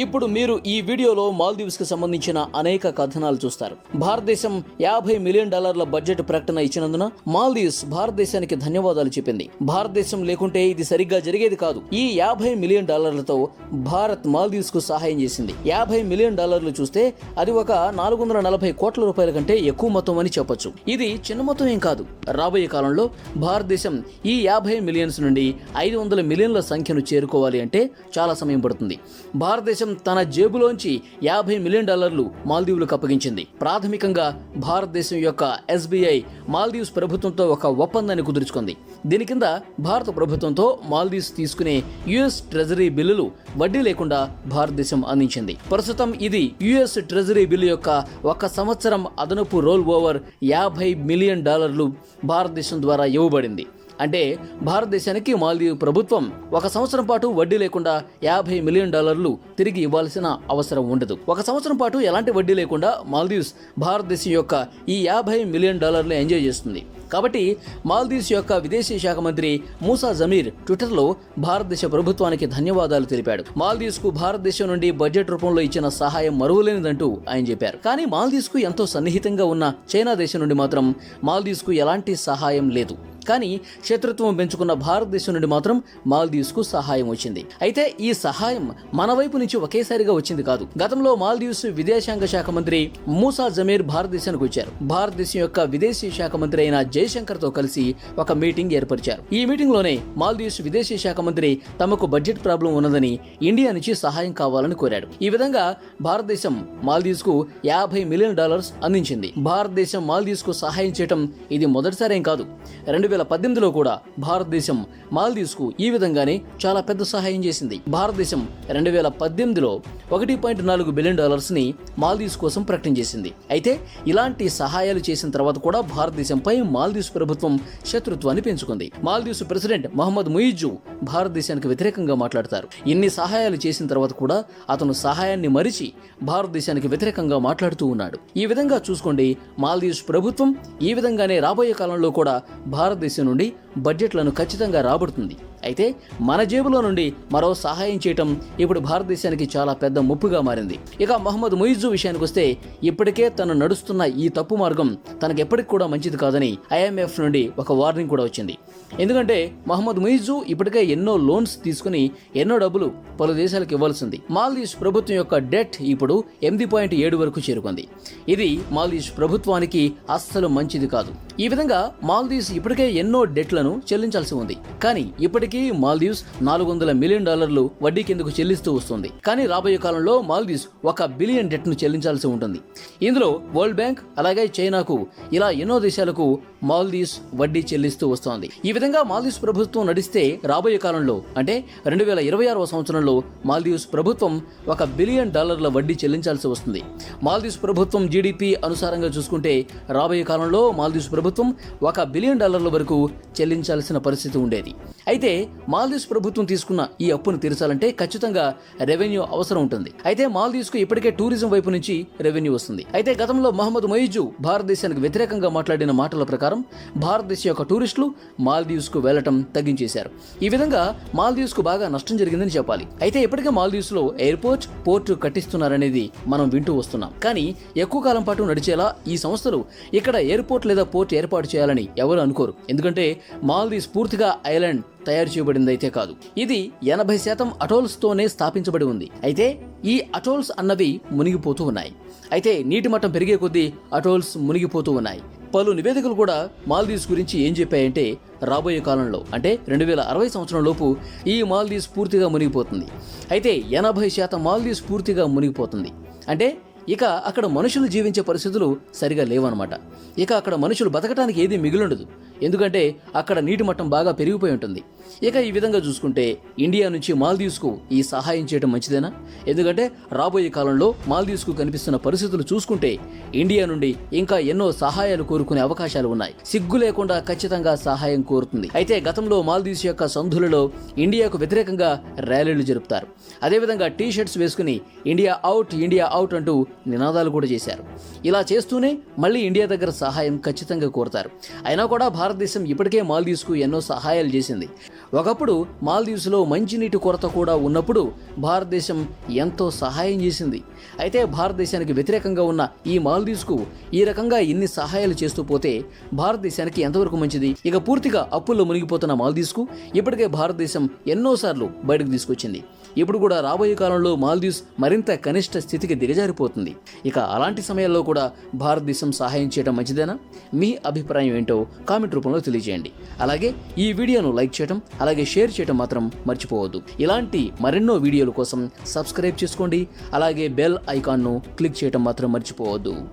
ఇప్పుడు మీరు ఈ వీడియోలో మాల్దీవ్స్ కి సంబంధించిన అనేక కథనాలు చూస్తారు. భారతదేశం $50 మిలియన్ బడ్జెట్ ప్రకటన ఇచ్చినందున మాల్దీవ్స్ భారతదేశానికి ధన్యవాదాలు చెప్పింది. భారతదేశం లేకుంటే ఇది సరిగ్గా జరిగేది కాదు. ఈ $50 మిలియన్ భారత్ మాల్దీవ్స్ కు సహాయం చేసింది. $50 మిలియన్ చూస్తే అది ఒక 440 కోట్ల రూపాయల కంటే ఎక్కువ మొత్తం అని చెప్పొచ్చు. ఇది చిన్న మొత్తం ఏం కాదు. రాబోయే కాలంలో భారతదేశం ఈ 50 మిలియన్స్ నుండి 500 మిలియన్ల సంఖ్యను చేరుకోవాలి అంటే చాలా సమయం పడుతుంది. భారతదేశం తన జేబులోంచి $50 మిలియన్ మాల్దీవులకు అప్పగించింది. ప్రాథమికంగా భారతదేశం యొక్క SBI మాల్దీవ్స్ ప్రభుత్వంతో ఒక ఒప్పందాన్ని కుదుర్చుకుంది. దీని కింద భారత ప్రభుత్వంతో మాల్దీవ్స్ తీసుకునే US ట్రెజరీ బిల్లులు వడ్డీ లేకుండా భారతదేశం అందించింది. ప్రస్తుతం ఇది US ట్రెజరీ బిల్లు యొక్క 1 సంవత్సరం అదనపు రోల్ ఓవర్ $50 మిలియన్ భారతదేశం ద్వారా ఇవ్వబడింది. అంటే భారతదేశానికి మాల్దీవ్ ప్రభుత్వం 1 సంవత్సరం పాటు వడ్డీ లేకుండా $50 మిలియన్ తిరిగి ఇవ్వాల్సిన అవసరం ఉండదు. 1 సంవత్సరం పాటు ఎలాంటి వడ్డీ లేకుండా మాల్దీవ్స్ భారతదేశం యొక్క ఈ $50 మిలియన్ ఎంజాయ్ చేస్తుంది. కాబట్టి మాల్దీవ్స్ యొక్క విదేశీ శాఖ మంత్రి మూసా జమీర్ ట్విట్టర్లో భారతదేశ ప్రభుత్వానికి ధన్యవాదాలు తెలిపాడు. మాల్దీవ్స్ కు భారతదేశం నుండి బడ్జెట్ రూపంలో ఇచ్చిన సహాయం మరువలేనిదంటూ ఆయన చెప్పారు. కానీ మాల్దీవ్స్ కు ఎంతో సన్నిహితంగా ఉన్న చైనా దేశం నుండి మాత్రం మాల్దీవ్స్ కు ఎలాంటి సహాయం లేదు. కానీ శత్రుత్వం పెంచుకున్న భారతదేశం నుండి మాత్రం మాల్దీవ్స్ కు సహాయం వచ్చింది. అయితే ఈ సహాయం మన వైపు నుంచి ఒకేసారిగా వచ్చింది కాదు. గతంలో మాల్దీవ్స్ విదేశాంగ శాఖ మంత్రి మూసా జమీర్ భారతదేశానికి వచ్చారు. భారతదేశం యొక్క విదేశీ శాఖ మంత్రి అయిన జయశంకర్ తో కలిసి ఒక మీటింగ్ ఏర్పరిచారు. ఈ మీటింగ్ లోనే మాల్దీవ్స్ విదేశీ శాఖ మంత్రి తమకు బడ్జెట్ ప్రాబ్లం ఉన్నదని ఇండియా నుంచి సహాయం కావాలని కోరాడు. ఈ విధంగా భారతదేశం మాల్దీవ్స్ కు $50 మిలియన్ అందించింది. భారతదేశం మాల్దీవ్స్ కు సహాయం చేయడం ఇది మొదటిసారేం కాదు. 2018లో కూడా భారతదేశం మాల్దీవ్స్ కు ఈ విధంగానే చాలా పెద్ద సహాయం చేసింది. భారతదేశం 2018లో $1.4 బిలియన్ ని మాల్దీవ్స్ కోసం ప్రకటన చేసింది. అయితే ఇలాంటి సహాయాలు చేసిన తర్వాత కూడా భారతదేశంపై మాల్దీవ్స్ ప్రభుత్వం శత్రుత్వాన్ని పెంచుకుంది. మాల్దీవ్స్ ప్రెసిడెంట్ మహమ్మద్ ముయిజ్జు భారతదేశానికి వ్యతిరేకంగా మాట్లాడతారు. ఇన్ని సహాయాలు చేసిన తర్వాత కూడా అతను సహాయాన్ని మరిచి భారతదేశానికి వ్యతిరేకంగా మాట్లాడుతూ ఉన్నాడు. ఈ విధంగా చూసుకోండి, మాల్దీవ్స్ ప్రభుత్వం ఈ విధంగానే రాబోయే కాలంలో కూడా భారతదేశం నుండి బడ్జెట్లను ఖచ్చితంగా రాబడుతుంది. అయితే మన జేబులో నుండి మరో సహాయం చేయటం ఇప్పుడు భారతదేశానికి చాలా పెద్ద ముప్పుగా మారింది. ఇక మహమ్మద్ ముయిజ్జు విషయానికి వస్తే ఇప్పటికే తను నడుస్తున్న ఈ తప్పు మార్గం తనకు ఎప్పటికి కూడా మంచిది కాదని IMF నుండి ఒక వార్నింగ్ కూడా వచ్చింది. ఎందుకంటే మహమ్మద్ ముయిజ్జు ఇప్పటికే ఎన్నో లోన్స్ తీసుకుని ఎన్నో డబ్బులు పలు దేశాలకు ఇవ్వాల్సింది. మాల్దీవ్స్ ప్రభుత్వం యొక్క డెట్ ఇప్పుడు 8.7 వరకు చేరుకుంది. ఇది మాల్దీవ్స్ ప్రభుత్వానికి అస్సలు మంచిది కాదు. ఈ విధంగా మాల్దీవ్స్ ఇప్పటికే ఎన్నో డెట్లను చెల్లించాల్సి ఉంది. కానీ ఇప్పటికీ మాల్దీవ్స్ $400 మిలియన్ వడ్డీ కిందకు చెల్లిస్తూ వస్తుంది. కానీ రాబోయే కాలంలో మాల్దీవ్స్ $1 బిలియన్ డెట్ ను చెల్లించాల్సి ఉంటుంది. ఇందులో వరల్డ్ బ్యాంక్ అలాగే చైనాకు ఇలా ఎన్నో దేశాలకు మాల్దీవ్స్ వడ్డీ చెల్లిస్తూ వస్తోంది. ఈ విధంగా మాల్దీవ్స్ ప్రభుత్వం నడిస్తే రాబోయే కాలంలో అంటే 2026వ సంవత్సరంలో మాల్దీవ్స్ ప్రభుత్వం $1 బిలియన్ వడ్డీ చెల్లించాల్సి వస్తుంది. మాల్దీవ్స్ ప్రభుత్వం GDP అనుసారంగా చూసుకుంటే రాబోయే కాలంలో మాల్దీవ్స్ ప్రభుత్వం $1 బిలియన్ వరకు చెల్లించాల్సిన పరిస్థితి ఉండేది. అయితే మాల్దీవ్స్ ప్రభుత్వం తీసుకున్న ఈ అప్పును తీర్చాలంటే ఖచ్చితంగా రెవెన్యూ అవసరం ఉంటుంది. అయితే మాల్దీవ్స్ కు ఇప్పటికే టూరిజం వైపు నుంచి రెవెన్యూ వస్తుంది. అయితే గతంలో మహమ్మద్ ముయిజ్జు భారతదేశానికి వ్యతిరేకంగా మాట్లాడిన మాటల ప్రకారం భారతదేశం యొక్క టూరిస్టులు మాల్దీవ్స్ కు వెళ్లటం తగ్గించేశారు. ఈ విధంగా మాల్దీవ్స్ కు బాగా నష్టం జరిగిందని చెప్పాలి. అయితే ఇప్పటికే మాల్దీవ్స్ లో ఎయిర్పోర్ట్, పోర్టు కట్టిస్తున్నారనేది మనం వింటూ వస్తున్నాం. కానీ ఎక్కువ కాలం పాటు నడిచేలా ఈ సంస్థలు ఇక్కడ ఎయిర్పోర్ట్ లేదా పోర్ట్ ఏర్పాటు చేయాలని ఎవరు అనుకోరు. ఎందుకంటే మాల్దీవ్స్ పూర్తిగా ఐలాండ్ తయారు చేయబడింది అయితే కాదు. ఇది 80% అటోల్స్ తోనే స్థాపించబడి ఉంది. అయితే ఈ అటోల్స్ అన్నవి మునిగిపోతూ ఉన్నాయి. అయితే నీటి మట్టం పెరిగే కొద్దీ అటోల్స్ మునిగిపోతూ ఉన్నాయి. పలు నివేదికలు కూడా మాల్దీవ్స్ గురించి ఏం చెప్పాయంటే రాబోయే కాలంలో అంటే 2060 సంవత్సరం లోపు ఈ మాల్దీవ్స్ పూర్తిగా మునిగిపోతుంది. అయితే 80% మాల్దీవ్స్ పూర్తిగా మునిగిపోతుంది. అంటే ఇక అక్కడ మనుషులు జీవించే పరిస్థితులు సరిగా లేవన్నమాట. ఇక అక్కడ మనుషులు బతకడానికి ఏది మిగిలిండదు. ఎందుకంటే అక్కడ నీటి మట్టం బాగా పెరిగిపోయి ఉంటుంది. ఇక ఈ విధంగా చూసుకుంటే ఇండియా నుంచి మాల్దీవ్స్ కు ఈ సహాయం చేయడం మంచిదేనా? ఎందుకంటే రాబోయే కాలంలో మాల్దీవ్స్ కు కనిపిస్తున్న పరిస్థితులు చూసుకుంటే ఇండియా నుండి ఇంకా ఎన్నో సహాయాలు కోరుకునే అవకాశాలు ఉన్నాయి. సిగ్గు లేకుండా ఖచ్చితంగా సహాయం కోరుతుంది. అయితే గతంలో మాల్దీవ్స్ యొక్క సంధులలో ఇండియాకు వ్యతిరేకంగా ర్యాలీలు జరుపుతారు. అదేవిధంగా టీ-షర్ట్స్ వేసుకుని ఇండియా అవుట్ అంటూ నినాదాలు కూడా చేశారు. ఇలా చేస్తూనే మళ్ళీ ఇండియా దగ్గర సహాయం ఖచ్చితంగా కోరుతారు. అయినా కూడా భారత భారతదేశం ఇప్పటికే మాల్దీవ్స్కు ఎన్నో సహాయాలు చేసింది. ఒకప్పుడు మాల్దీవ్స్లో మంచినీటి కొరత కూడా ఉన్నప్పుడు భారతదేశం ఎంతో సహాయం చేసింది. అయితే భారతదేశానికి వ్యతిరేకంగా ఉన్న ఈ మాల్దీవ్స్కు ఈ రకంగా ఇన్ని సహాయాలు చేస్తూ పోతే భారతదేశానికి ఎంతవరకు మంచిది? ఇక పూర్తిగా అప్పుల్లో మునిగిపోతున్న మాల్దీవ్స్కు ఇప్పటికే భారతదేశం ఎన్నోసార్లు బయటకు తీసుకొచ్చింది. ఇప్పుడు కూడా రాబోయే కాలంలో మాల్దీవ్స్ మరింత కనిష్ట స్థితికి దిగజారిపోతుంది. ఇక అలాంటి సమయాల్లో కూడా భారతదేశం సహాయం చేయడం మంచిదేనా? మీ అభిప్రాయం ఏంటో కామెంట్ రూపంలో తెలియజేయండి. అలాగే ఈ వీడియోను లైక్ చేయడం, అలాగే షేర్ చేయడం మాత్రం మర్చిపోవద్దు. ఇలాంటి మరెన్నో వీడియోల కోసం సబ్స్క్రైబ్ చేసుకోండి. అలాగే బెల్ ఐకాన్ను క్లిక్ చేయడం మాత్రం మర్చిపోవద్దు.